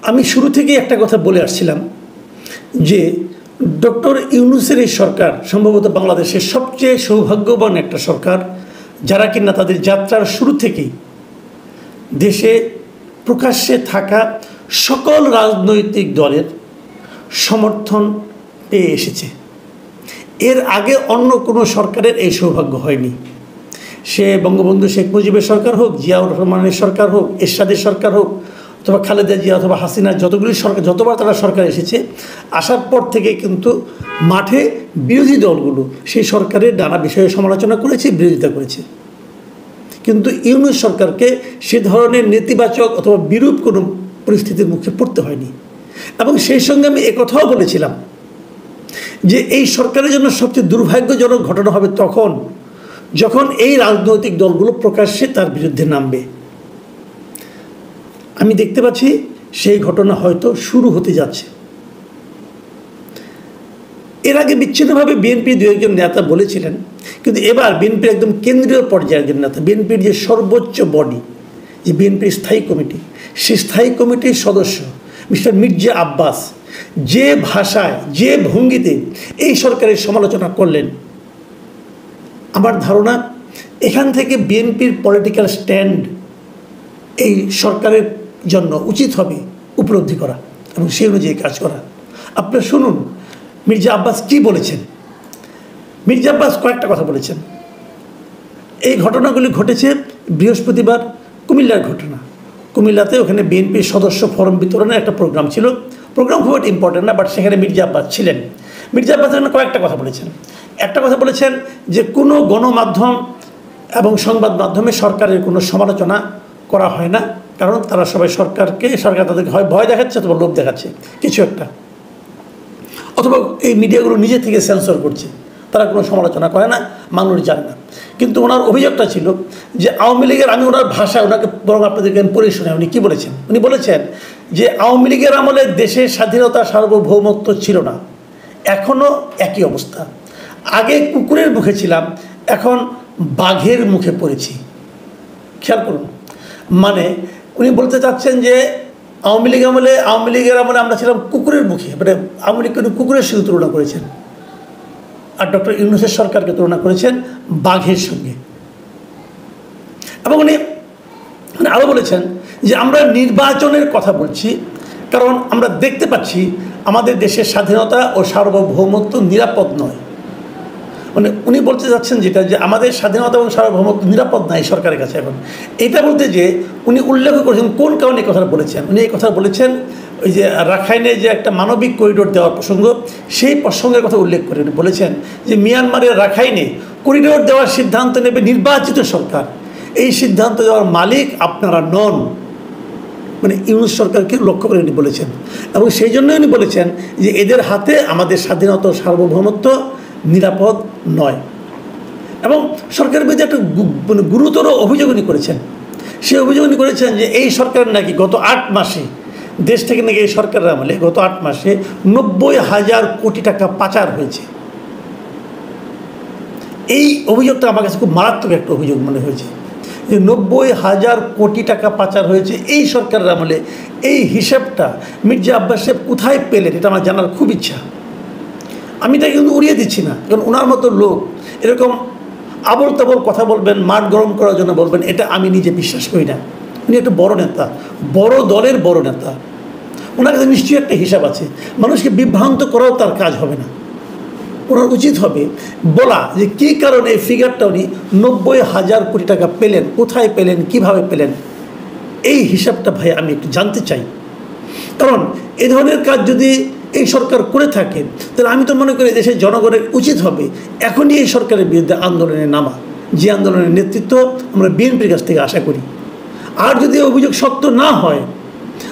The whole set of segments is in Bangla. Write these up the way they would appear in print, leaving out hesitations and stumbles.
আমি শুরু থেকেই একটা কথা বলে আসছিলাম যে ডক্টর ইউনূসের এই সরকার সম্ভবত বাংলাদেশের সবচেয়ে সৌভাগ্যবান একটা সরকার, যারা কিনা তাদের যাত্রার শুরু থেকেই দেশে প্রকাশ্যে থাকা সকল রাজনৈতিক দলের সমর্থন পেয়ে এসেছে। এর আগে অন্য কোনো সরকারের এই সৌভাগ্য হয়নি। সে বঙ্গবন্ধু শেখ মুজিবের সরকার হোক, জিয়াউর রহমানের সরকার হোক, এরশাদের সরকার হোক, অথবা খালেদা জিয়া অথবা হাসিনার যতগুলি সরকার, যতবার তারা সরকার এসেছে, আসার পর থেকে কিন্তু মাঠে বিরোধী দলগুলো সেই সরকারের নানা বিষয়ে সমালোচনা করেছে, বিরোধিতা করেছে। কিন্তু ইউনূস সরকারকে সে ধরনের নেতিবাচক অথবা বিরূপ কোনো পরিস্থিতির মুখে পড়তে হয়নি। এবং সেই সঙ্গে আমি একথাও বলেছিলাম যে এই সরকারের জন্য সবচেয়ে দুর্ভাগ্যজনক ঘটনা হবে তখন যখন এই রাজনৈতিক দলগুলো প্রকাশ্যে তার বিরুদ্ধে নামবে। আমি দেখতে পাচ্ছি সেই ঘটনা হয়তো শুরু হতে যাচ্ছে। এর আগে বিচ্ছিন্নভাবে বিএনপি দু একজন নেতা বলেছিলেন, কিন্তু এবার বিএনপির একদম কেন্দ্রীয় পর্যায়ের একজন নেতা, বিএনপির যে সর্বোচ্চ বডি, যে বিএনপির স্থায়ী কমিটি, সেই স্থায়ী কমিটির সদস্য মিস্টার মির্জা আব্বাস যে ভাষায়, যে ভঙ্গিতে এই সরকারের সমালোচনা করলেন, আমার ধারণা এখান থেকে বিএনপির পলিটিক্যাল স্ট্যান্ড এই সরকারের জন্য উচিত হবে উপলব্ধি করা এবং সেই অনুযায়ী কাজ করা। আপনারা শুনুন মির্জা আব্বাস কী বলেছেন। মির্জা আব্বাস কয়েকটা কথা বলেছেন। এই ঘটনাগুলি ঘটেছে বৃহস্পতিবার, কুমিল্লার ঘটনা। কুমিল্লাতে ওখানে বিএনপির সদস্য ফরম বিতরণের একটা প্রোগ্রাম ছিল। প্রোগ্রাম খুব একটা ইম্পর্টেন্ট না, বাট সেখানে মির্জা আব্বাস ছিলেন। মির্জা আব্বাস এখানে কয়েকটা কথা বলেছেন। একটা কথা বলেছেন যে কোনো গণমাধ্যম এবং সংবাদ মাধ্যমে সরকারের কোনো সমালোচনা করা হয় না, কারণ তারা সবাই সরকার তাদেরকে হয় ভয় দেখাচ্ছে অথবা লোভ দেখাচ্ছে কিছু একটা, অথবা এই মিডিয়াগুলো নিজে থেকে সেন্সর করছে, তারা কোনো সমালোচনা করে না, মানুষ জানে না। কিন্তু ওনার অভিযোগটা ছিল যে আওয়ামী লীগের, আমি ওনার ভাষা ওনাকে বরং আপনাদেরকে আমি পড়ে শোনাই। উনি কী বলেছেন? উনি বলেছেন যে আওয়ামী লীগের আমলে দেশের স্বাধীনতা সার্বভৌমত্ব ছিল না, এখনও একই অবস্থা। আগে কুকুরের মুখে ছিলাম, এখন বাঘের মুখে পড়েছি। খেয়াল করুন, মানে উনি বলতে চাচ্ছেন যে আওয়ামী লীগের আমলে আমরা ছিলাম কুকুরের মুখে, মানে আওয়ামী লীগকে উনি কুকুরের সঙ্গে তুলনা করেছেন, আর ডক্টর ইউনূসের সরকারকে তুলনা করেছেন বাঘের সঙ্গে। এবং উনি আরও বলেছেন যে আমরা নির্বাচনের কথা বলছি, কারণ আমরা দেখতে পাচ্ছি আমাদের দেশের স্বাধীনতা ও সার্বভৌমত্ব নিরাপদ নয়। মানে উনি বলতে যাচ্ছেন যেটা, যে আমাদের স্বাধীনতা এবং সার্বভৌমত্ব নিরাপদ নয় সরকারের কাছে এখন। এটা বলতে যে উনি উল্লেখ করেছেন কোন কারণে এই কথাটা বলেছেন। উনি এই কথা বলেছেন ওই যে রাখাইনে যে একটা মানবিক করিডোর দেওয়ার প্রসঙ্গ, সেই প্রসঙ্গের কথা উল্লেখ করে উনি বলেছেন যে মিয়ানমারের রাখাইনে করিডোর দেওয়ার সিদ্ধান্ত নেবে নির্বাচিত সরকার, এই সিদ্ধান্ত দেওয়ার মালিক আপনারা নন। মানে ইউনূস সরকারকে লক্ষ্য করে উনি বলেছেন। এবং সেই জন্যই উনি বলেছেন যে এদের হাতে আমাদের স্বাধীনতা ও সার্বভৌমত্ব নিরাপদ নয়। এবং সরকারের বিরুদ্ধে একটা মানে গুরুতর অভিযোগ উনি করেছেন। সেই অভিযোগ উনি করেছেন যে এই সরকার নাকি গত 8 মাসে দেশ থেকে নাকি এই সরকারের আমলে গত 8 মাসে 90,000 কোটি টাকা পাচার হয়েছে। এই অভিযোগটা আমার কাছে খুব মারাত্মক একটা অভিযোগ মনে হয়েছে, যে 90,000 কোটি টাকা পাচার হয়েছে এই সরকারের আমলে। এই হিসাবটা মির্জা আব্বাস সাহেব কোথায় পেলেন, এটা আমার জানার খুব ইচ্ছা। আমি এটা কিন্তু উড়িয়ে দিচ্ছি না, কারণ ওনার মতো লোক এরকম আবল তাবল কথা বলবেন, মাঠ গরম করার জন্য বলবেন, এটা আমি নিজে বিশ্বাস করি না। উনি একটা বড় নেতা, বড় দলের বড় নেতা, ওনার কাছে নিশ্চয়ই একটা হিসাব আছে। মানুষকে বিভ্রান্ত করাও তার কাজ হবে না। ওনার উচিত হবে বলা যে কী কারণে এই ফিগারটা উনি 90,000 কোটি টাকা পেলেন, কোথায় পেলেন, কিভাবে পেলেন। এই হিসাবটা ভাই আমি একটু জানতে চাই। কারণ এই ধরনের কাজ যদি এই সরকার করে থাকে, তাহলে আমি তো মনে করি দেশের জনগণের উচিত হবে এখনই এই সরকারের বিরুদ্ধে আন্দোলনে নামা, যে আন্দোলনের নেতৃত্ব আমরা বিএনপির কাছ থেকে আশা করি। আর যদি অভিযোগ সত্য না হয়,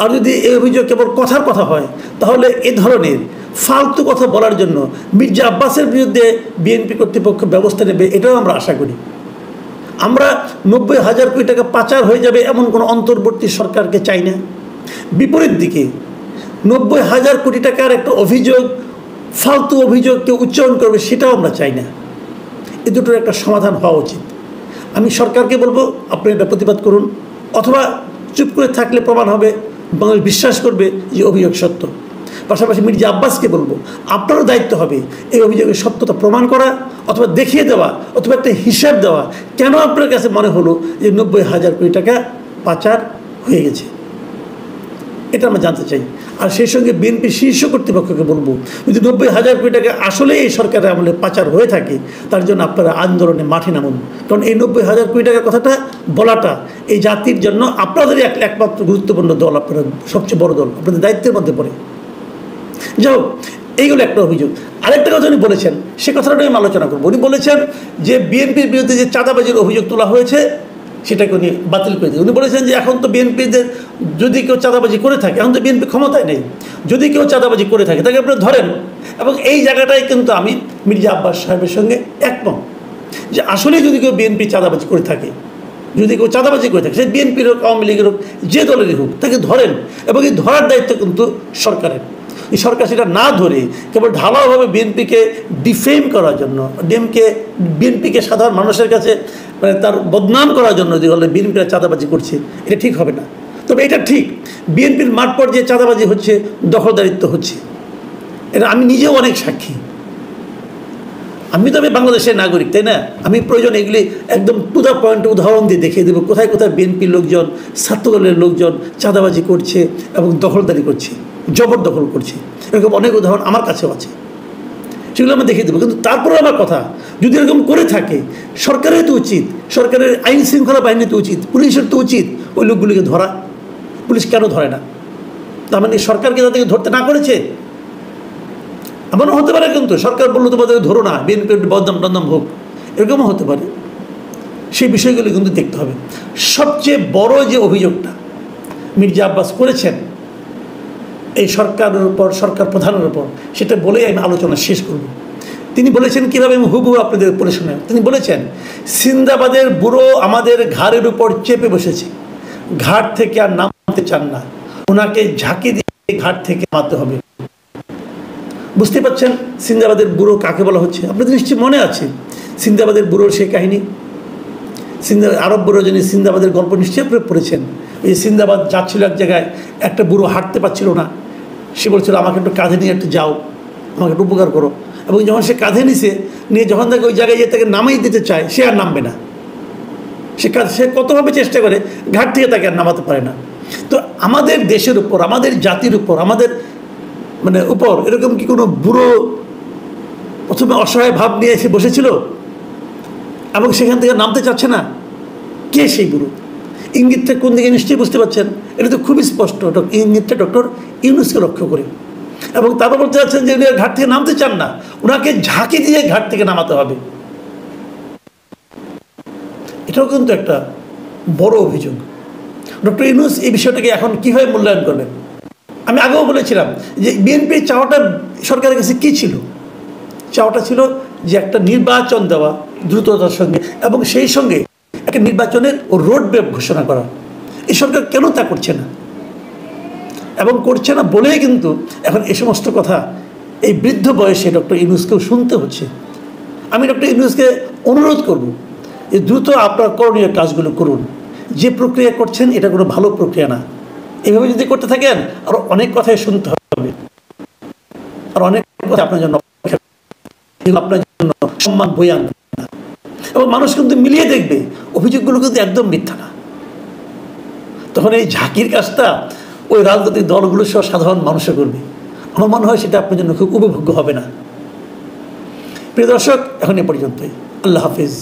আর যদি এই অভিযোগ কেবল কথার কথা হয়, তাহলে এ ধরনের ফালতু কথা বলার জন্য মির্জা আব্বাসের বিরুদ্ধে বিএনপি কর্তৃপক্ষ ব্যবস্থা নেবে, এটাও আমরা আশা করি। আমরা 90,000 কোটি টাকা পাচার হয়ে যাবে এমন কোনো অন্তর্বর্তী সরকারকে চাই না। বিপরীত দিকে 90,000 কোটি টাকার একটা অভিযোগ, ফালতু অভিযোগ কেউ উচ্চারণ করবে, সেটাও আমরা চাই না। এ দুটোর একটা সমাধান হওয়া উচিত। আমি সরকারকে বলবো আপনি এটা প্রতিবাদ করুন, অথবা চুপ করে থাকলে প্রমাণ হবে বাংলাদেশ বিশ্বাস করবে যে অভিযোগ সত্য। পাশাপাশি মির্জা আব্বাসকে বলবো, আপনারও দায়িত্ব হবে এই অভিযোগের সত্যতা প্রমাণ করা, অথবা দেখিয়ে দেওয়া, অথবা একটা হিসাব দেওয়া কেন আপনার কাছে মনে হলো যে 90,000 কোটি টাকা পাচার হয়ে গেছে, এটা আমরা জানতে চাই। আর সেই সঙ্গে বিএনপি শীর্ষ কর্তৃপক্ষকে বলবো, যদি 90,000 কোটি টাকা আসলে এই সরকারের আমলে পাচার হয়ে থাকে, তার জন্য আপনারা আন্দোলনে মাঠে নামুন। কারণ এই 90,000 কোটি টাকার কথাটা বলাটা এই জাতির জন্য আপনাদেরই একমাত্র গুরুত্বপূর্ণ দল, আপনারা সবচেয়ে বড় দল, আপনাদের দায়িত্বের মধ্যে পড়ে। যাই হোক, এইগুলো একটা অভিযোগ। আরেকটা কথা উনি বলেছেন, সে কথাটা আমি আলোচনা করবো। উনি বলেছেন যে বিএনপির বিরুদ্ধে যে চাঁদাবাজির অভিযোগ তোলা হয়েছে সেটাকে উনি বাতিল করে দিন। উনি বলেছেন যে এখন তো বিএনপিদের যদি কেউ চাঁদাবাজি করে থাকে, এখন তো বিএনপি ক্ষমতায় নেই, যদি কেউ চাঁদাবাজি করে থাকে তাকে আপনারা ধরেন। এবং এই জায়গাটায় কিন্তু আমি মির্জা আব্বাস সাহেবের সঙ্গে একমত যে আসলে যদি কেউ বিএনপি চাঁদাবাজি করে থাকে, যদি কেউ চাঁদাবাজি করে থাকে, সে বিএনপির হোক, আওয়ামী লীগের হোক, যে দলেরই হোক, তাকে ধরেন। এবং এই ধরার দায়িত্ব কিন্তু সরকারের। এই সরকার সেটা না ধরে কেবল ঢালাওভাবে বিএনপিকে ডিফেম করার জন্য, বিএনপিকে সাধারণ মানুষের কাছে মানে তার বদনাম করার জন্য যে বলে বিএনপিরা চাঁদাবাজি করছে, এটা ঠিক হবে না। তবে এটা ঠিক, বিএনপির মাঠ পর্যায়ে চাঁদাবাজি হচ্ছে, দখলদারিত্ব হচ্ছে, এটা আমি নিজেও অনেক সাক্ষী। আমি তো বাংলাদেশের নাগরিক, তাই না? আমি প্রয়োজন এগুলি একদম টু দ্য পয়েন্টে উদাহরণ দিয়ে দেখিয়ে দেবো কোথায় কোথায় বিএনপির লোকজন, ছাত্রদলের লোকজন চাঁদাবাজি করছে এবং দখলদারি করছে, জবরদখল করছে। এরকম অনেক উদাহরণ আমার কাছেও আছে, সেগুলো আমরা দেখিয়ে দেবো। কিন্তু তারপরে আমার কথা, যদি এরকম করে থাকে, সরকারের তো উচিত, সরকারের আইন শৃঙ্খলা বাহিনীর তো উচিত, পুলিশের তো উচিত ওই লোকগুলিকে ধরা। পুলিশ কেন ধরে না? তার মানে সরকারকে তাদেরকে ধরতে না করেছে? এমনও হতে পারে কিন্তু সরকার বললো তোমাদেরকে ধরো না, বিএনপির বদনাম টদনাম হোক, এরকমও হতে পারে। সেই বিষয়গুলি কিন্তু দেখতে হবে। সবচেয়ে বড় যে অভিযোগটা মির্জা আব্বাস করেছেন এই সরকারের উপর, সরকার প্রধানের উপর, সেটা বলেই আমি আলোচনা শেষ করব। তিনি বলেছেন কীভাবে, আমি হুবহু আপনাদের পড়ে শোনাই। তিনি বলেছেন, সিন্দাবাদের বুড়ো আমাদের ঘাড়ের উপর চেপে বসেছে, ঘাট থেকে আর নামতে চান না, ওনাকে ঝাঁকি দিয়ে ঘাট থেকে নামতে হবে। বুঝতে পারছেন সিন্দাবাদের বুড়ো কাকে বলা হচ্ছে? আপনাদের নিশ্চয়ই মনে আছে সিন্দাবাদের বুড়োর সেই কাহিনী। আরব বুড়ো যিনি সিন্দাবাদের গল্প নিশ্চয়ই আপনি পড়েছেন। এই সিন্দাবাদ যাচ্ছিল এক জায়গায়, একটা বুড়ো হাঁটতে পারছিল না, সে বলছিল আমাকে একটু কাঁধে নিয়ে একটু যাও, আমাকে একটু উপকার করো। এবং যখন সে কাঁধে নিয়ে যখন তাকে ওই জায়গায় গিয়ে তাকে নামাই দিতে চায়, সে আর নামবে না। সে কতভাবে চেষ্টা করে, ঘাট থেকে তাকে আর নামাতে পারে না। তো আমাদের দেশের উপর, আমাদের জাতির উপর, আমাদের মানে উপর এরকম কি কোনো বুড়ো প্রথমে অসহায় ভাব নিয়ে এসে বসেছিল এবং সেখান থেকে নামতে চাচ্ছে না? কে সেই বুড়ো? ইঙ্গিতটা কোন দিকে নিশ্চয়ই বুঝতে পারছেন। এটা তো খুবই স্পষ্ট, ইঙ্গিতটা ডক্টর ইউনূসকে লক্ষ্য করে। এবং তারপর বলতে চাচ্ছেন যে উনি ঘাট থেকে নামতে চান না, ওনাকে ঝাঁকি দিয়ে ঘাট থেকে নামাতে হবে। এটাও কিন্তু একটা বড় অভিযোগ। ডক্টর ইউনূস এই বিষয়টাকে এখন কীভাবে মূল্যায়ন করবেন? আমি আগেও বলেছিলাম যে বিএনপির চাওয়াটা সরকারের কাছে কী ছিল? চাওয়াটা ছিল যে একটা নির্বাচন দেওয়া দ্রুততার সঙ্গে, এবং সেই সঙ্গে একটা নির্বাচনের রোড ম্যাপ ঘোষণা করা। এই সরকার কেন তা করছে না? এবং করছে না বলেই কিন্তু এখন এই সমস্ত কথা এই বৃদ্ধ বয়সে ডক্টর ইউনূসকেও শুনতে হচ্ছে। আমি ডক্টর ইউনূসকে অনুরোধ করব যে দ্রুত আপনার করণীয় কাজগুলো করুন। যে প্রক্রিয়া করছেন এটা কোনো ভালো প্রক্রিয়া না। এভাবে যদি করতে থাকেন আরও অনেক কথাই শুনতে হবে, আর অনেক কথা আপনার জন্য সম্মান বই আনবে না। এবং মানুষ কিন্তু মিলিয়ে দেখবে অভিযোগগুলো কিন্তু একদম মিথ্যা না। তখন এই ঝাঁকির কাজটা ওই রাজনৈতিক দলগুলো সহ সাধারণ মানুষে করবে। আমার মনে হয় সেটা আপনার জন্য খুব উপভোগ্য হবে না। প্রিয় দর্শক, এখন এ পর্যন্তই। আল্লাহ হাফিজ।